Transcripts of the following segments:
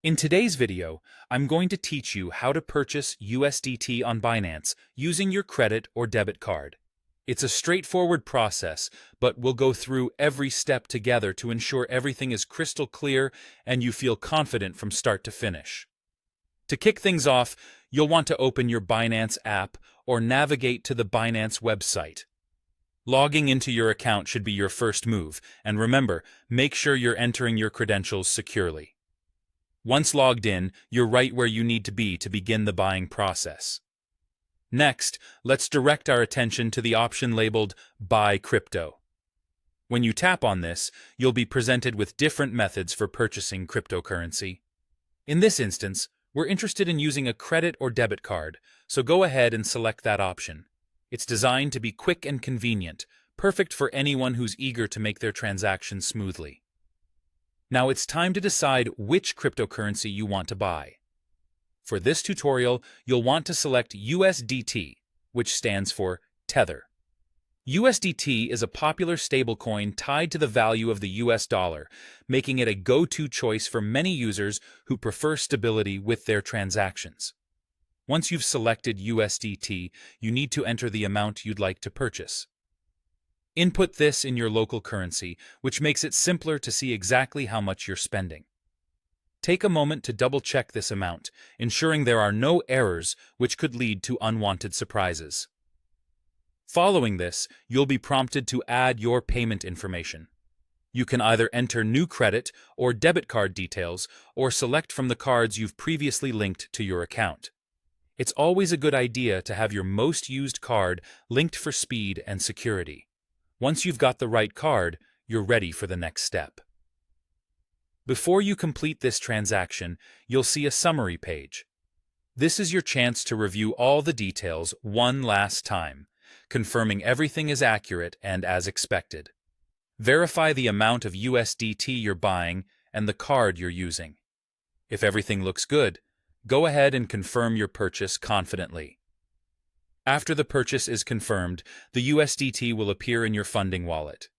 In today's video, I'm going to teach you how to purchase USDT on Binance using your credit or debit card. It's a straightforward process, but we'll go through every step together to ensure everything is crystal clear and you feel confident from start to finish. To kick things off, you'll want to open your Binance app or navigate to the Binance website. Logging into your account should be your first move, and remember, make sure you're entering your credentials securely. Once logged in, you're right where you need to be to begin the buying process. Next, let's direct our attention to the option labeled Buy Crypto. When you tap on this, you'll be presented with different methods for purchasing cryptocurrency. In this instance, we're interested in using a credit or debit card, so go ahead and select that option. It's designed to be quick and convenient, perfect for anyone who's eager to make their transactions smoothly. Now it's time to decide which cryptocurrency you want to buy. For this tutorial, you'll want to select USDT, which stands for Tether. USDT is a popular stablecoin tied to the value of the US dollar, making it a go-to choice for many users who prefer stability with their transactions. Once you've selected USDT, you need to enter the amount you'd like to purchase. Input this in your local currency, which makes it simpler to see exactly how much you're spending. Take a moment to double-check this amount, ensuring there are no errors which could lead to unwanted surprises. Following this, you'll be prompted to add your payment information. You can either enter new credit or debit card details or select from the cards you've previously linked to your account. It's always a good idea to have your most used card linked for speed and security. Once you've got the right card, you're ready for the next step. Before you complete this transaction, you'll see a summary page. This is your chance to review all the details one last time, confirming everything is accurate and as expected. Verify the amount of USDT you're buying and the card you're using. If everything looks good, go ahead and confirm your purchase confidently. After the purchase is confirmed, the USDT will appear in your funding wallet.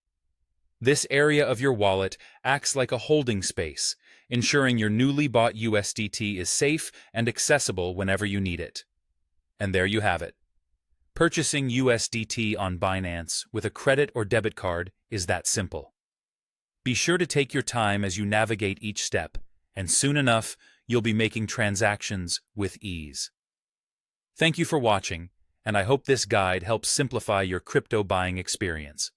This area of your wallet acts like a holding space, ensuring your newly bought USDT is safe and accessible whenever you need it. And there you have it. Purchasing USDT on Binance with a credit or debit card is that simple. Be sure to take your time as you navigate each step, and soon enough, you'll be making transactions with ease. Thank you for watching, and I hope this guide helps simplify your crypto buying experience.